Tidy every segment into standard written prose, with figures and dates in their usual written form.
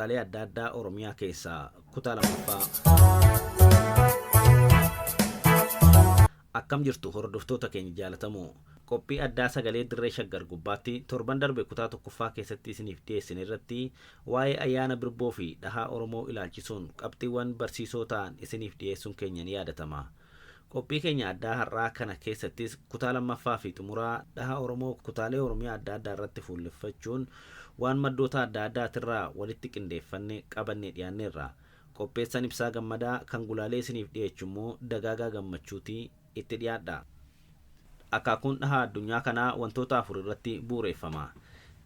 kutaalee adda addaa Oromiyaa keessaa kutaa lammaffaa. Akkam jirtu hordoftoota keenya jaalatamoo. Qophii addaa sagalee dirree shaggar gubbaatti torban darbe kutaa tokkoffaa keessatti isiniif dhiyeessine irratti waa'ee ayyaana birboo fi dhahaa Oromoo ilaalchisuun qabxiiwwan barsiisoo ta'an isiniif dhiyeessuun keenya ni yaadatama. Qophii keenya addaa har'aa kana keessattis kutaa lammaffaa fi xumuraa dhahaa Oromoo kutaalee Oromiyaa adda addaa irratti fuulleffachuun waan maddoota adda addaatirraa walitti qindeeffannee qabannee dhiyaanneerra. Qopheessan Ibsaa Gammadaa kan gulaalee isiniif dhiyeessu immoo Dagaagaa Gammachuutii itti dhiyaadha. Akaakuun dhahaa addunyaa kanaa wantoota afur irratti bu'uureffama.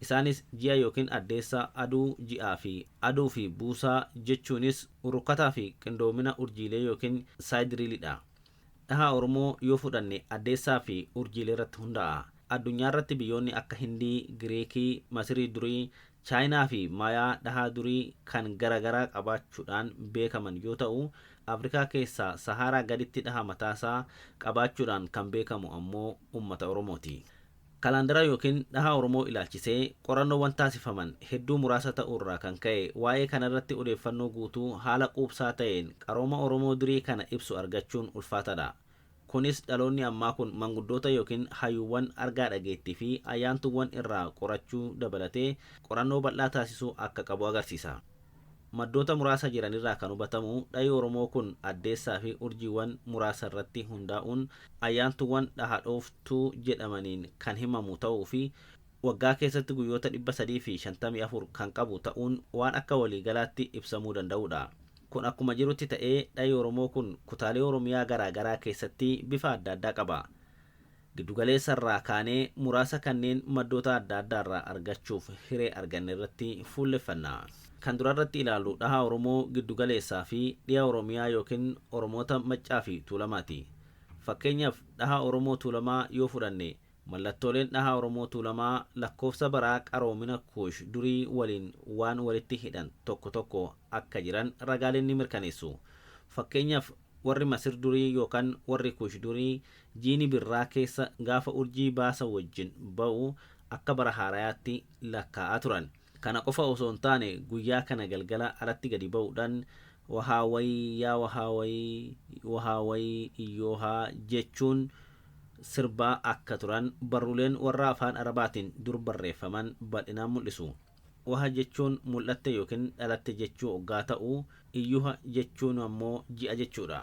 Isaanis ji'a yookiin addeessa, aduu ji'aa fi aduu fi buusaa jechuunis urukkataa fi qindoomina urjiilee yookiin saayidiriilidha. Dhahaa Oromoo yoo fudhanne addeessaa fi urjiilee irratti hundaa'a. Addunyaa irratti biyyoonni akka Hindii, Giriikii, Masirii durii, Chaayinaa fi Maayaa dhahaa durii kan garagaraa qabaachuudhaan beekaman yoo ta'u, Afrikaa keessaa Saharaa gaditti dhahaa mataasaa qabaachuudhaan kan beekamu ammoo uummata Oromooti. Kalaandara yookiin dhahaa Oromoo ilaalchisee qorannoowwan taasifaman hedduu muraasa ta'uurraa kan ka'e waa'ee kanarratti odeeffannoo guutuu haala quubsaa ta'een qarooma Oromoo durii kana ibsu argachuun ulfaataadha. Kunis dhaloonni ammaa kun manguddoota yookiin hayyuuwwan argaa dhageettii fi ayyaantuuwwan irraa qorachuu dabalatee qorannoo bal'aa taasisuu akka qabu agarsiisa. Maddoota muraasa jiranirraa kan hubatamu dhahi Oromoo kun addeessaa fi urjiiwwan muraasa irratti hundaa'uun ayyaantuuwwan dhahadhooftuu jedhamaniin kan himamu ta'uu fi waggaa keessatti guyyoota 354 kan qabu ta'uun waan akka waliigalaatti ibsamuu danda'udha. Kun akkuma jirutti ta'ee dhahi Oromoo kun kutaalee Oromiyaa garaagaraa keessatti bifa adda addaa qaba. Giddugaleessa irraa kaanee muraasa kanneen maddoota adda addaarraa argachuuf hiree arganne irratti fuulleffanna. Kan durarratti ilaallu dhahaa Oromoo giddugaleessaa fi dhiha Oromiyaa yookiin Oromoota Maccaa fi Tuulamaati. Fakkeenyaaf dhahaa Oromoo Tuulamaa yoo fudhanne mallattooleen dhahaa Oromoo Tuulamaa lakkoofsa baraa qaroomina Kuush durii waliin waan walitti hidhan tokko tokko akka jiran ragaaleen ni mirkaneessu. Fakkeenyaaf warri Masir durii yookaan warri Kuush durii jiini birraa keessa gaafa urjii baasa wajjin ba'u akka bara haarayaatti lakkaa'aa turan. Kana qofa osoo hin taane guyyaa kana galgala alatti gadi ba'uudhaan wahaawayii yaa wahaawayii iyyoohaa jechuun sirbaa akka turan barruuleen warra afaan Arabaatiin dur barreeffaman bal'inaan mul'isu. Waha jechuun mul'atte yookiin dhalatte jechuu hoggaa ta'u, iyyuha jechuun ammoo ji'a jechuudha.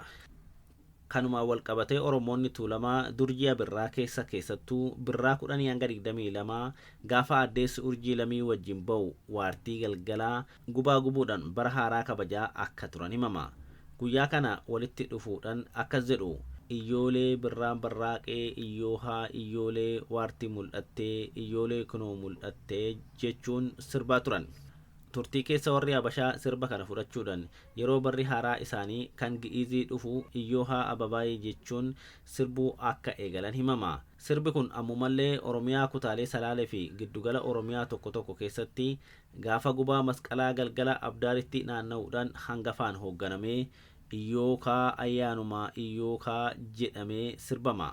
Kanuma wal qabatee Oromoonni Tuulamaa dur ji'a birraa keessattuu birraa 10 hanga 22 gaafa addeessi urjii lamii wajjin ba'u waartii galgalaa gubaa gubuudhaan bara haaraa kabajaa akka turan himama. Guyyaa kana walitti dhufuudhaan akkas jedhu: iyyoolee birraan barraaqee iyyoohaa iyyoolee waartii mul'attee iyyoolee kunoo mul'attee jechuun sirbaa turan. Turtii keessa warri Habashaa sirba kana fudhachuudhaan yeroo barri haaraa isaanii kan Gi'izii dhufu iyyoohaa ababaayee jechuun sirbuu akka eegalan himama. Sirbi kun ammumallee Oromiyaa kutaalee Salaalee fi giddugala Oromiyaa tokko tokko keessatti gaafa gubaa masqalaa galgala abdaaritti naanna'uudhaan hangafaan hoogganamee iyyookaa ayyaanumaa iyyookaa jedhamee sirbama.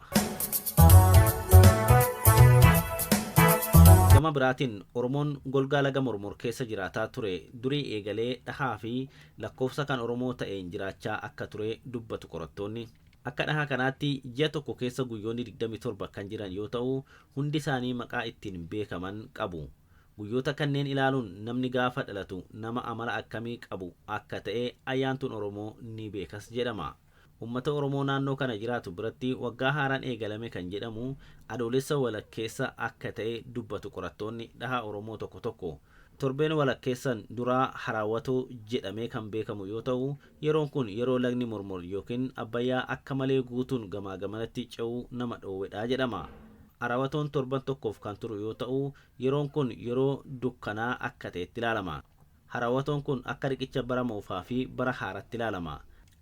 Gama biraatiin Oromoon golgaa laga Mormor keessa jiraataa ture durii eegalee dhahaa fi lakkoofsa kan Oromoo ta'een jiraachaa akka ture dubbatu qorattoonni. Akka dhahaa kanaatti ji'a tokko keessa guyyoonni 27 kan jiran yoo ta'u, hundi isaanii maqaa ittiin beekaman qabu. Guyyoota kanneen ilaaluun namni gaafa dhalatu nama amala akkamii qabu akka ta'e ayyaantuun Oromoo ni beekas jedhama. Uummata Oromoo naannoo kana jiraatu biratti waggaa haaraan eegalame kan jedhamu adoolessa walakkeessa akka ta'e dubbatu qorattoonni dhahaa Oromoo tokko tokko. Torbeen walakkeessan duraa haraawwatoo jedhamee kan beekamu yoo ta'u, yeroon kun yeroo lagni Mormor yookiin Abbayyaa akka malee guutuun gamaa gamanatti ce'uu nama dhoowwedha jedhama. Haraawwatoon torban tokkoof kan turu yoo ta'u, yeroon kun yeroo dukkanaa akka ta'etti ilaalama. Haraawwatoon kun akka riqicha bara moofaa fi bara haaratti ilaalama.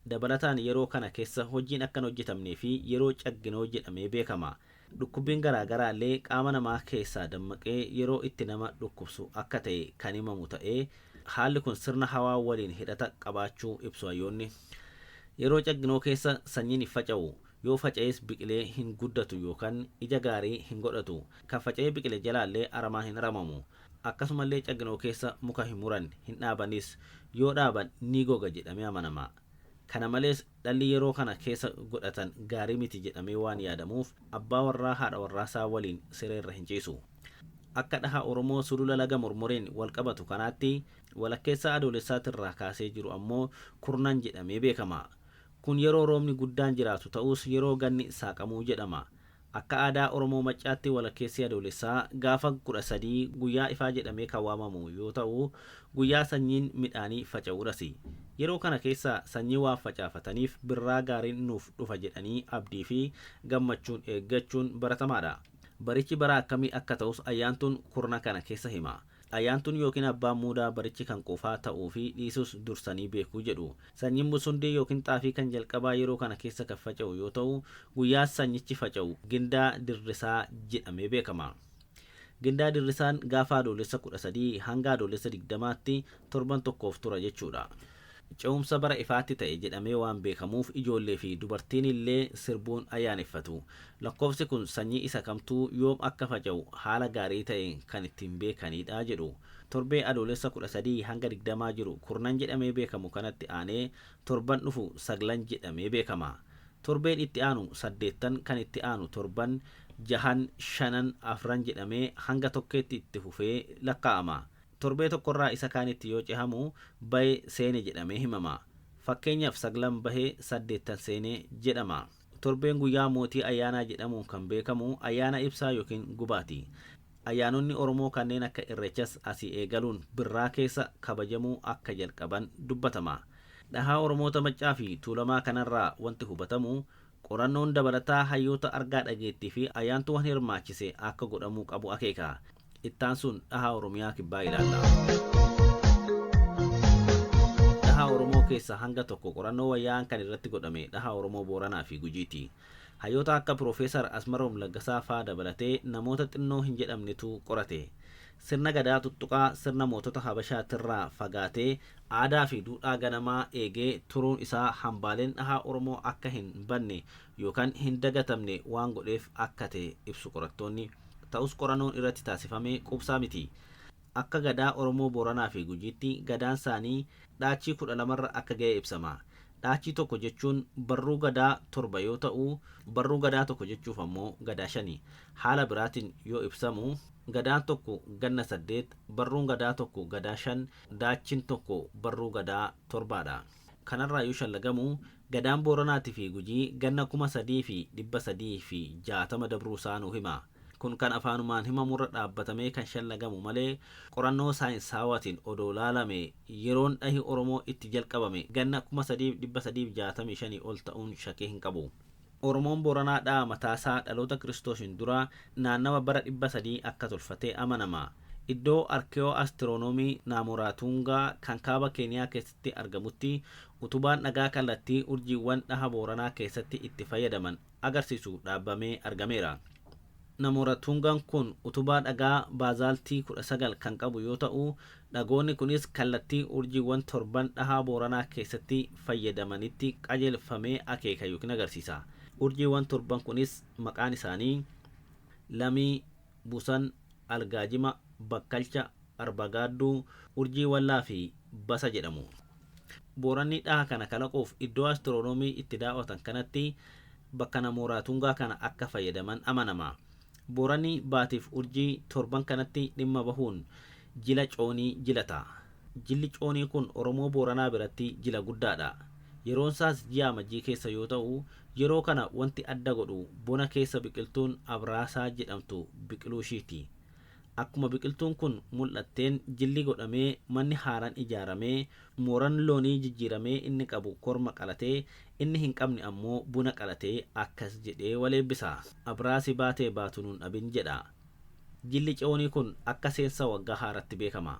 Dabalataan yeroo kana keessa hojiin akkan hojjetamnee fi yeroo cagginoo jedhamee beekama. Dhukkubbiin garaagaraa illee qaama namaa keessaa dammaqee yeroo itti nama dhukkubsu akka ta'e kan himamu ta'ee, haalli kun sirna hawaa waliin hidhata qabaachuu ibsu hayyoonni. Yeroo cagginoo keessa sanyiin faca'u yoo faca'es biqilee hin guddatu yookaan ija gaarii hin godhatu. Kan faca'ee biqile jalaallee aramaan hin aramamu. akkasumallee cagganoo keessa muka hin muran hin dhaabanis yoo dhaaban ni goga jedhamee amanama. Kana malees dhalli yeroo kana keessa godhatan gaarii miti jedhamee waan yaadamuuf abbaa warraa haadha warraasaa waliin sireerra hin ciisu. Akka dhaha Oromoo sulula laga Mormoreen wal qabatu kanaatti walakkeessa adoolessaatirraa kaasee jiru ammoo kurnan jedhamee beekama. Kun yeroo roobni guddaan jiraatu ta'us yeroo ganni saaqamuu jedhama. Akka aadaa Oromoo Maccaatti walakkeessi adoolessaa gaafa 13 guyyaa ifaa jedhamee kan waamamu yoo ta'u guyyaa sanyiin midhaanii faca'uudhas. Yeroo kana keessa sanyii waan facaafataniif birraa gaariin nuuf dhufa jedhanii abdii fi gammachuun eeggachuun baratamaadha. Barichi bara akkamii akka ta'us ayyaantuun kurna kana keessa hima. Ayyaantuun yookiin abbaan muudaa barichi kan qofaa ta'uu fi dhiisus dursanii beekuu jedhu. Sanyiin busundee yookiin xaafii kan jalqabaa yeroo kana keessa kan faca'u yoo ta'u guyyaa sanyichi faca'u gindaa dirrisaa jedhamee beekama. Gindaa dirrisaan gaafa adoolessa 13 hanga adoolessa 20tti torban tokkoof tura jechuudha. Ce'umsa bara ifaatti ta'e jedhamee waan beekamuuf ijoollee fi dubartiin illee sirbuun ayyaaneffatu. Lakkoofsi kun sanyii isa kamtuu yoom akka faca'u haala gaarii ta'een kan ittiin beekanidha jedhu. Torbee adoolessa 13 hanga 20 jiru kurnan jedhamee beekamu kanatti aanee torban dhufu saglan jedhamee beekama. Torbeen itti aanu 8 kan itti aanu torban 6 5 4 jedhamee hanga tokkeetti itti fufee lakkaa'ama. Torbee tokkorraa isa kaanitti yoo cehamu bahe seene jedhamee himama. Fakkeenyaaf saglan bahee 8 seene jedhama. Torbeen guyyaa mootii ayyaanaa jedhamuun kan beekamu ayyaana ibsaa yookiin gubaati. Ayyaanonni Oromoo kanneen akka Irreechas asii eegaluun birraa keessa kabajamuu akka jalqaban dubbatama. Dhahaa Oromoota Maccaa fi Tuulamaa kanarraa wanti hubatamu qorannoon dabalataa hayyoota argaa dhageettii fi ayyaantuuwwan hirmaachise akka godhamuu qabu akeeka. Ittaan sun dhahaa Oromiyaa kibbaa ilaalla. Dhahaa Oromoo keessa hanga tokko qorannoo wayyaan kan irratti godhame dhahaa Oromoo Booranaa fi Gujiiti. Hayyoota akka Profeesar Asmaroom Laggasaa fa'aa dabalatee namoota xinnoo hin jedhamnetu qorate. Sirna gadaa tuttuqaa sirna mootota Habashaatirraa fagaatee aadaa fi duudhaa ganamaa eegee turuun isaa hambaaleen dhahaa Oromoo akka hin banne yookaan hin dagatamne waan godheef akka ta'e ibsu qorattoonni. Ta'us qorannoon irratti taasifame qubsaa miti. Akka gadaa Oromoo Booranaa fi Gujiitti gadaan isaanii dhaachii 12 akka ga'e ibsama. Dhaachii tokko jechuun barruu gadaa 7 yoo ta'u barruu gadaa tokko jechuuf ammoo gadaa 5. Haala biraatiin yoo ibsamu gadaan tokko ganna 8, barruun gadaa tokko gadaa 5, daachiin tokko barruu gadaa 7dha. Kanarraa yoo shallagamu gadaan Booranaatii fi Gujii ganna 3,360 dabruu isaanuu hima. Kun kan afaanumaan himamurra dhaabbatamee kan shallagamu malee qorannoo saayinsaawaatiin odoo laalame yeroon dhahi Oromoo itti jalqabame ganna 3,365 ol ta'uun shakkii hin qabu. Oromoon Booranaadhaa mataasaa dhaloota Kiristoosiin dura naannawa bara 300 akka tolfatee amanama. Iddoo arkeoo astiroonoomii Naamoraatungaa kan kaaba Keeniyaa keessatti argamutti utubaan dhagaa kallattii urjiiwwan dhaha Booranaa keessatti itti fayyadaman agarsiisu dhaabamee argameera. Naamoraatungaan kun utubaa dhagaa baazaaltii 19 kan qabu yoo ta'u dhagoonni kunis kallattii urjiiwwan 7 dhaha Booranaa keessatti fayyadamanitti qajeelfamee akeeka yookiin agarsiisa. Urjiiwwan 7 kunis maqaan isaanii Lamii, Busan, Algaajima, Bakkalcha, Arbagaadduu, Urjii Wallaa fi Basa jedhamu. Booranni dhaha kana kalaquuf iddoo astiroonoomii itti daawwatan kanatti bakka Naamoraatungaa kana akka fayyadaman amanama. Booranni baatiif urjii 7 kanatti dhimma bahuun jila coonii jilata. Jilli coonii kun Oromoo Booranaa biratti jila guddaadha. Yeroon isaas ji'a Amajjii keessa yoo ta'u yeroo kana wanti adda godhu bona keessa biqiltuun Abraasaa jedhamtu biqiluu ishiiti. Akkuma biqiltuun kun mul'atteen jilli godhamee manni haaraan ijaaramee mooran loonii jijjiiramee inni qabu korma qalatee inni hin qabne ammoo buna qalatee akkas jedhee waleebbisa. Abraasi baatee baatu nun dhabin jedha. Jilli coonii kun akka seensa waggaa haaratti beekama.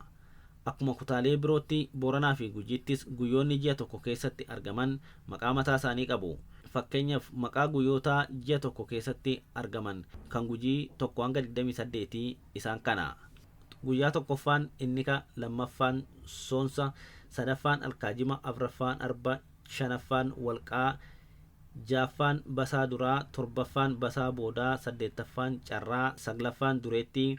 Akkuma kutaalee birootti Booranaa fi Gujiittis guyyoonni ji'a tokko keessatti argaman maqaa mataa isaanii qabu. Fakkeenyaaf maqaa guyyoota ji'a tokko keessatti argaman kan Gujii 1 hanga 28 isaan kana. Guyyaa tokkoffaan Innika, lammaffaan Soonsa, sadaffaan Alkaajima, afraffaan Arba, shanaffaan Walqaa, jaaffaan Basaa Duraa, torbaffaan Basaa Boodaa, 8ffaan Carraa, 9ffaan Dureettii,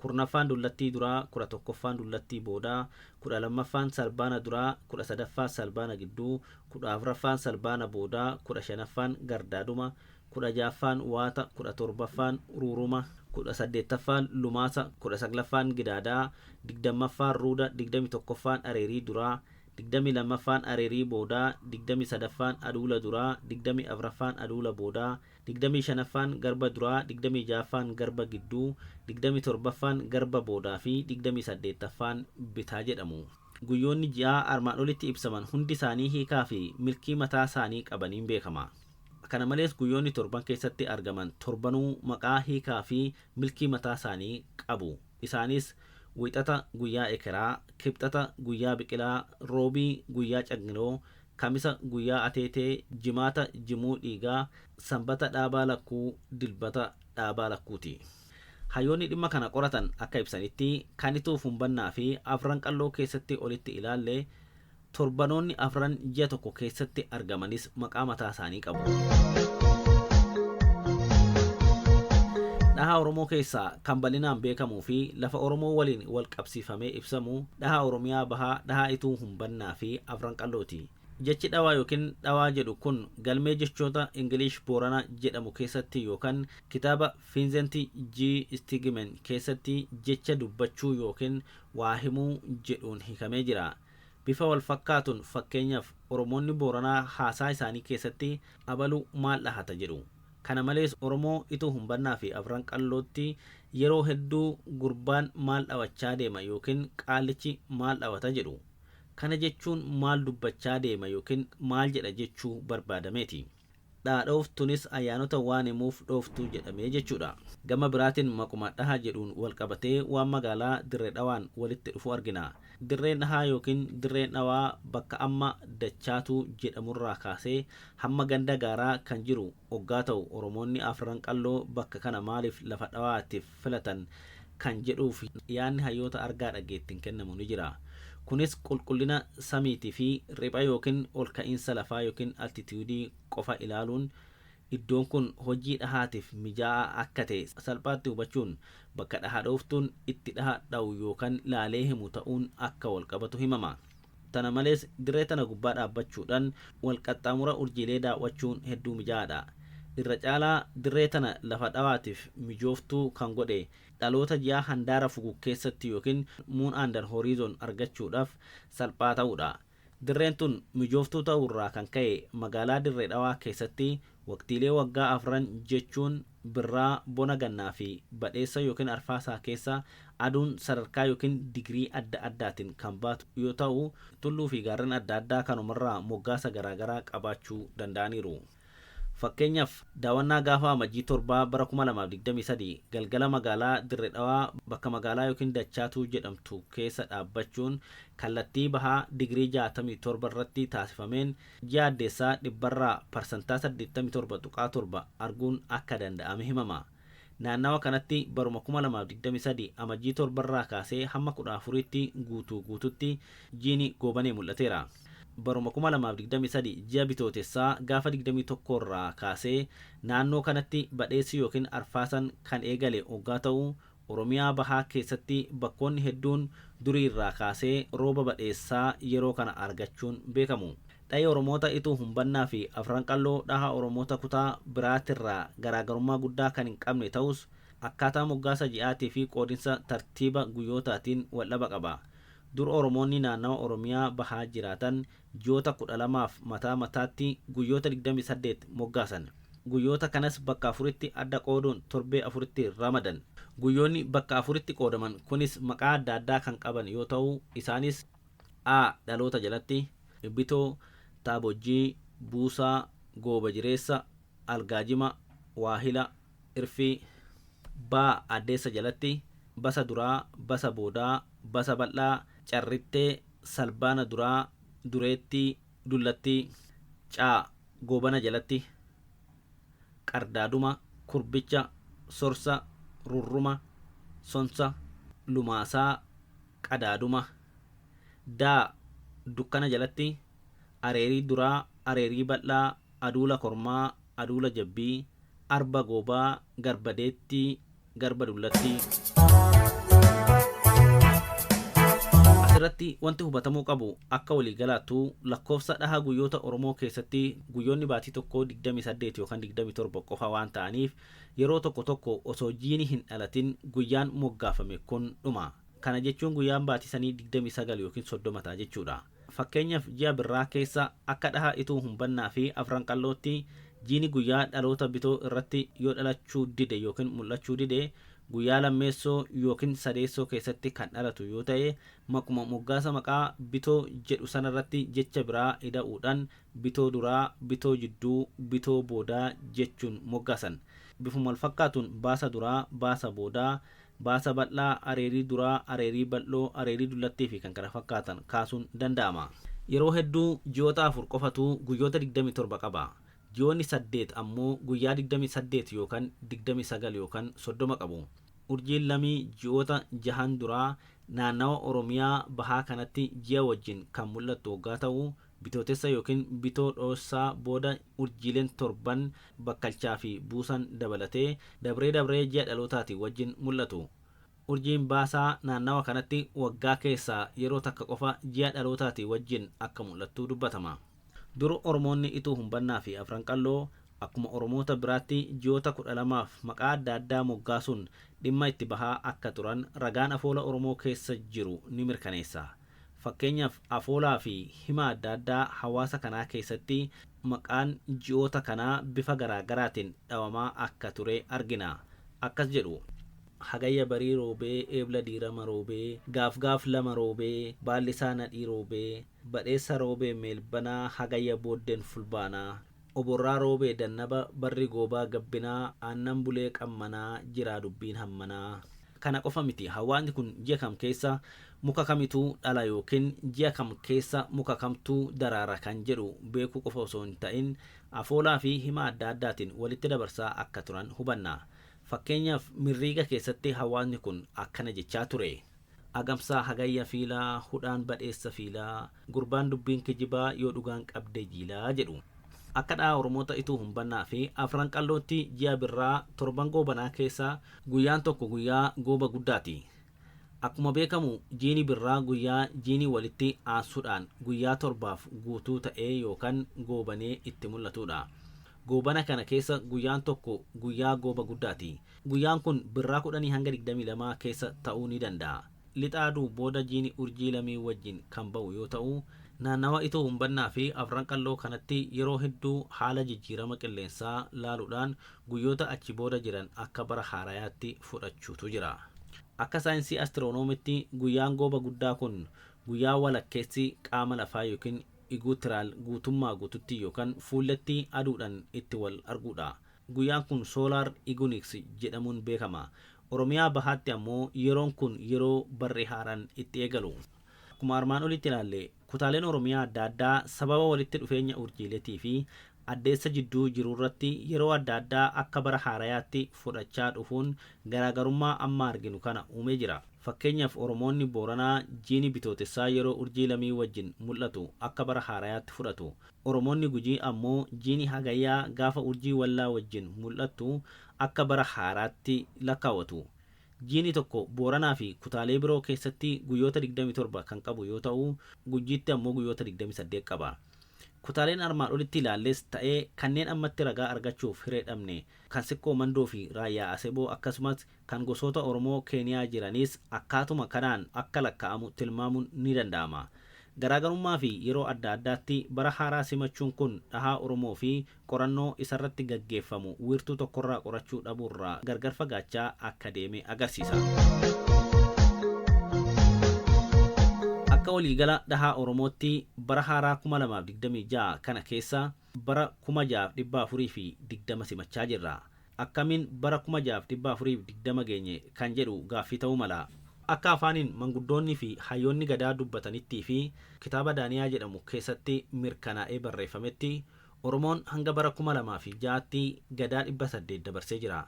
kurnaffaan dullattii duraa, kudha tokkoffaan dullattii boodaa, kudha lammaffaan salbaana duraa, kudha sadaffaan salbaana gidduu, kudha afuraffaan salbaana boodaa, kudha shanaffaan gardaaduma, kudha ja'affaan waata, kudha torbaffaan ruuruma, kudha saddeettaffaan lumaasa, kudha saglaffaan gidaadaa, digdammaffaan ruuda, digdami tokkoffaan areerii duraa, digdami lammaffaan areerii boodaa, digdami sadaffaan aduula duraa, digdami afuraffaan aduula boodaa, digdami shanaffaan garba duraa, digdami ja'affaan garba gidduu, digdami torbaffaan garba boodaa fi digdami saddeettaffaan bitaa jedhamu. Guyyoonni ji'aa armaan olitti ibsaman hundi isaanii hiikaa fi milkii mataa isaanii qabaniin beekama. Kana malees guyyoonni torban keessatti argaman torbanuu maqaa hiikaa fi milkii mataa isaanii qabu. Isaanis wixata guyyaa ekeraa, kibxata guyyaa biqilaa, roobii guyyaa cagiloo, kamisa guyyaa ateetee, jimaata jimuu dhiigaa, sanbata dhaabaa lakkuu, dilbata dhaabaa lakkuuti. Hayyoonni dhimma kana qoratan akka ibsanitti kanituuf humbannaa fi afran qalloo keessatti olitti ilaalle torbanoonni afran ji'a tokko keessatti argamanis maqaa mataa isaanii qabu. Dhahaa Oromoo keessaa kan bal'inaan beekamuu fi lafa Oromoo waliin wal qabsiifamee ibsamu dhahaa Oromiyaa bahaa, dhahaa ituu humbannaa fi afran qallooti. Jechi dhawaa yookiin dhawaa jedhu kun galmee jechoota Ingilish Boorana jedhamu keessatti yookaan kitaaba Vincent G. Stigman keessatti jecha dubbachuu yookiin waa himuu jedhuun hiikamee jira. Bifa wal fakkaatuun fakkeenyaaf Oromoonni Booranaa haasaa isaanii keessatti abaluu maal dhahata jedhu. Kana malees Oromoo ituu humbannaa fi afran qallootti yeroo hedduu gurbaan maal dhawachaa deema yookiin qaalichi maal dhawata jedhu. Kana jechuun maal dubbachaa deema yookiin maal jedha jechuu barbaadameeti. Dhaadhooftunis ayyaanota waan himuuf dhooftuu jedhamee jechuudha. Gama biraatiin maquma dhahaa jedhuun wal qabatee waan magaalaa Dirree Dhawaan walitti dhufu argina. Dirreen dhahaa yookiin dirreen dhawaa bakka amma Dachaatuu jedhamurraa kaasee hamma ganda gaaraa kan jiru hoggaa ta'u Oromoonni afran qalloo bakka kana maaliif lafa dhawaatiif filatan kan jedhuuf yaanni hayyoota argaa dhageettiin kennamu ni jira. Kunis qulqullina samiitii fi ripha yookiin ol ka'iinsa lafaa yookiin altituudii qofa ilaaluun iddoon kun hojii dhahaatiif mijaa'aa akka ta'e salphaatti hubachuun bakka dhahaa dhooftuun itti dhaha dha'u yookaan laalee himu ta'uun akka wal qabatu himama. Tana malees dirree tana gubbaa dhaabbachuudhaan wal qaxxaamura urjiilee daawwachuun hedduu mijaa'aadha. Irra caalaa dirree tana lafa dhawaatiif mijooftuu kan godhe dhaloota ji'a handaara fugu keessatti yookiin moon under horizon argachuudhaaf salphaa ta'uudha. Dirreen tun mijooftuu ta'urraa kan ka'e magaalaa Dirree Dhawaa keessatti waqtiilee waggaa afran jechuun birraa, bona gannaa fi badheessa yookiin arfaasaa keessa aduun sadarkaa yookiin digirii adda addaatiin kan baatu yoo ta'u tulluu fi gaarreen adda addaa kanumarraa moggaasa garaagaraa qabaachuu danda'aniiru. Fakkeenyaaf daawwannaa gaafa amajjii 7 bara 2023 galgala magaalaa Dirree Dhawaa bakka magaalaa yookiin Dachaatuu jedhamtu keessa dhaabbachuun kallattii bahaa digirii 67 irratti taasifameen ji'a addeessaa dhibbarraa parsantaa 87.7 arguun akka danda'ame himama. Naannawa kanatti baruma 2023 amajjii 7 irraa kaasee hamma 14tti guutuutti jiini goobanee mul'ateera. Baruma 2023 ji'a bitootessaa gaafa 21 irraa kaasee naannoo kanatti badheessi yookiin arfaasan kan eegale hoggaa ta'u Oromiyaa bahaa keessatti bakkoonni hedduun durii irraa kaasee rooba badheessaa yeroo kana argachuun beekamu. Dhahi Oromoota ituu humbannaa fi afran qalloo dhaha Oromoota kutaa biraatirraa garaagarummaa guddaa kan hin qabne ta'us akkaataa moggaasa ji'aatii fi qoodinsa tartiiba guyyootaatiin waldhaba qaba. Dur Oromoonni naannawa Oromiyaa bahaa jiraatan ji'oota 12f mataa mataatti guyyoota 28 moggaasan. Guyyoota kanas bakka afuritti adda qooduun torbee afuritti ramadan. Guyyoonni bakka afuritti qoodaman kunis maqaa adda addaa kan qaban yoo ta'u isaanis A. dhaloota jalatti, Ibbitoo, Taabojjii, Buusaa, Gooba Jireessa, Algaajima, Waahila, Irfii. B. addeessa jalatti, Basa Duraa, Basa Boodaa, Basa Bal'aa, Carrittee, Salbaana Duraa, Dureettii, Dullattii. C. Goobana jalatti, Qardaaduma, Kurbicha, Sorsa, Rurruma, Sonsa, Lumaasaa, Qadaaduma. D. Dukkana jalatti, Areerii Duraa, Areerii Bal'aa, Aduula Kormaa, Aduula Jabbii, Arba Goobaa, Garba Deettii, Garba Dullattii. asirratti wanti hubatamuu qabu akka waliigalaatu lakkoofsa dhaha guyyoota Oromoo keessatti guyyoonni baatii tokko 28 yookaan 27 qofa waan ta'aniif yeroo tokko tokko osoo jiini hin dhalatin guyyaan moggaafame kun dhuma. Kana jechuun guyyaan baatii sanii 29 yookiin 30 ta'a jechuudha. Fakkeenyaaf ji'a birraa keessa akka dhaha ituu humbannaa fi afran qallootti jiini guyyaa dhaloota bitoo irratti yoo dhalachuu dide yookiin mul'achuu dide guyyaa lammeessoo yookiin sadeessoo keessatti kan dhalatu yoo ta'e maquma moggaasa maqaa bitoo jedhu sanarratti jecha biraa ida'uudhaan bitoo duraa, bitoo jidduu, bitoo boodaa jechuun moggaasan. Bifuma wal fakkaatuun baasa duraa, baasa boodaa, baasa bal'aa, areerii duraa, areerii bal'oo, areerii dullattii fi kan kana fakkaatan kaasuun danda'ama. Yeroo hedduu ji'oota 4 qofatu guyyoota 27 qaba. Ji'oonni 8 ammoo guyyaa 28 yookaan 29 yookaan 30 qabu. Urjiin lamii ji'oota 6 duraa naannawa Oromiyaa bahaa kanatti ji'a wajjin kan mul'atu waggaa ta'u, bitootessa yookiin bitoo dhoossaa booda urjiileen 7 bakkalchaa fi buusan dabalatee dabree ji'a dhalootaati wajjin mul'atu. Urjiin baasaa naannawa kanatti waggaa keessaa yeroo takka qofa ji'a dhalootaati wajjin akka mul'attu dubbatama. Dur Oromoonni ituu humbannaa fi afran qalloo akkuma Oromoota biraatti ji'oota 12f maqaa adda addaa moggaasuun dhimma itti bahaa akka turan ragaan afoola Oromoo keessa jiru ni mirkaneessa. Fakkeenyaaf afoolaa fi hima adda addaa hawaasa kanaa keessatti maqaan ji'oota kanaa bifa garaagaraatiin dhawamaa akka ture argina. Akkas jedhu: hagayya barii roobee, eebla diirama roobee, gaaf lama roobee, baallisaa nadhii roobee, badheessa roobee meelbanaa, hagayya booddeen fulbaanaa, oborraa roobee dannaba barri goobaa gabbinaa, aannan bulee qammanaa, jiraa dubbiin hammanaa. Kana qofa miti, hawaasni kun ji'a kam keessa muka kamituu dhala yookiin ji'a kam keessa muka kamtuu daraara kan jedhu beekuu qofa osoo hin ta'in afoolaa fi hima adda addaatiin walitti dabarsaa akka turan hubanna. Fakkeenyaaf Mirriiga keessatti hawaasni kun akkana jechaa ture: agamsaa hagayya fiilaa, hudhaan badheessa fiilaa, gurbaan dubbiin kijibaa yoo dhugaan qabde jiilaa jedhu. Akka dhaa Oromoota ituu humbannaa fi afran qallootti ji'a birraa torban goobanaa keessa guyyaan tokko guyyaa gooba guddaati. Akkuma beekamu jiini birraa guyyaa jiini walitti aansuudhaan guyyaa 7f guutuu ta'ee yookaan goobanee itti mul'atudha. Goobana kana keessa guyyaan tokko guyyaa gooba guddaati. Guyyaan kun birraa 10 hanga 22 keessa ta'uu ni danda'a. Lixa aduu booda jiini urjii lamii wajjin kan ba'u yoo ta'u, naannawa ituu humbannaa fi afran qalloo kanatti yeroo hedduu haala jijjiirama qilleensaa laaluudhaan guyyoota achi booda jiran akka bara haarayaatti fudhachuutu jira. Akka saayinsii astiroonomiitti guyyaan gooba guddaa kun guyyaa walakkeessi qaama lafaa yookiin iguutiraal guutummaa guututti yookaan fuulletti aduudhaan itti wal arguudha. Guyyaan kun soolaar iguniks jedhamuun beekama. Oromiyaa bahaatti ammoo yeroon kun yeroo barri haaraan itti eegalu. Akkuma armaan olitti ilaalle kutaaleen Oromiyaa adda addaa sababa walitti dhufeenya urjiileetii fi addeessa jidduu jiru irratti yeroo adda addaa akka bara haarayaatti fudhachaa dhufuun garaagarummaa amma arginu kana uumee jira. Fakkeenyaaf Oromoonni Booranaa jiini bitootessaa yeroo urjii lamii wajjin mul'atu akka bara haarayaatti fudhatu. Oromoonni Gujii ammoo jiini hagayyaa gaafa urjii wallaa wajjin mul'atu akka bara haaraatti lakkaawwatu. Jiini tokko Booranaa fi kutaalee biroo keessatti guyyoota 27 kan qabu yoo ta'u, Gujiitti ammoo guyyoota 28 qaba. Kutaaleen armaan olitti ilaalles ta'ee kanneen ammatti ragaa argachuuf hireedhamne kan Siqqoo Mandoo fi Raayyaa Aseboo akkasumas kan gosoota Oromoo Keeniyaa jiranis akkaatuma kanaan akka lakkaa'amu tilmaamuun ni danda'ama. Garaagarummaa fi yeroo adda addaatti bara haaraa simachuun kun dhahaa Oromoo fi qorannoo isarratti gaggeeffamu wiirtuu tokkorraa qorachuu dhabuurraa gargar fagaachaa akka deeme agarsiisa. Akka waliigala dhahaa Oromootti bara haaraa 2026 kana keessa bara 6420 simachaa jirra. Akkamiin bara 6420 geenye kan jedhu gaaffii ta'uu mala. Akka afaaniin manguddoonni fi hayyoonni gadaa dubbatanitti fi kitaaba Daaniyaa jedhamu keessatti mirkanaa'ee barreeffametti Oromoon hanga bara 2006tti gadaa 800 dabarsee jira.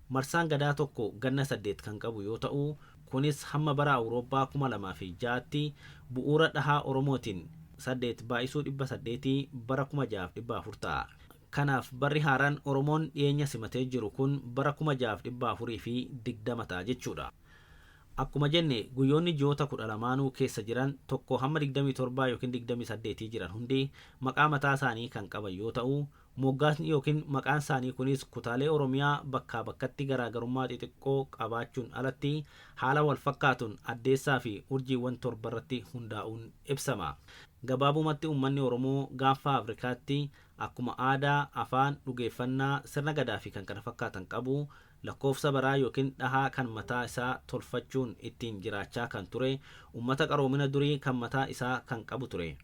Marsaan gadaa tokko ganna 8 kan qabu yoo ta'u, kunis hamma bara Awurooppaa 2006tti bu'uura dhahaa Oromootiin 8 baay'isuu 800 bara 6400 ta'a. Kanaaf barri haaraan Oromoon dhiyeenya simatee jiru kun bara 6420 ta'a jechuudha. Akkuma jenne guyyoonni ji'oota 12 keessa jiran tokko hamma 27 yookiin 28 jiran hundi maqaa mataa isaanii kan qaban yoo ta'u, moggaasni yookiin maqaan isaanii kunis kutaalee Oromiyaa bakkaa bakkatti garaagarummaa xixiqqoo qabaachuun alatti haala wal fakkaatuun addeessaa fi urjiiwwan torbarratti hundaa'uun ibsama. Gabaabumatti uummanni Oromoo gaanfa Afrikaatti akkuma aadaa, afaan, dhugeeffannaa, sirna gadaa fi kan kana fakkaatan qabu lakkoofsa baraa yookiin dhahaa kan mataa isaa tolfachuun ittiin jiraachaa kan ture uummata qaroomina durii kan mataa isaa kan qabu ture.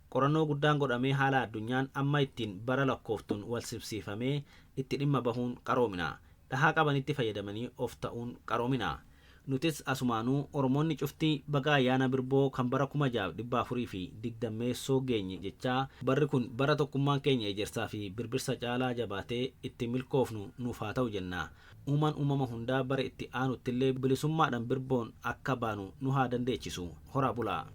Qorannoo guddaan godhamee haala addunyaan amma ittiin bara lakkooftuun wal sibsiifamee itti dhimma bahuun qaroomina. Dhahaa qabanitti fayyadamanii of ta'uun qaroomina. Nutis asumaanuu Oromoonni cuftii baga ayyaana birboo kan bara 1420 geenye jechaa barri kun bara tokkummaan keenya ejersaa fi birbirsa caalaa jabaatee itti milkoofnu nuuf haa ta'u jenna. Uumaan uumama hundaa bara itti aanuttillee bilisummaadhaan birboon akka baanu nu haa dandeechisu. Horaa bulaa.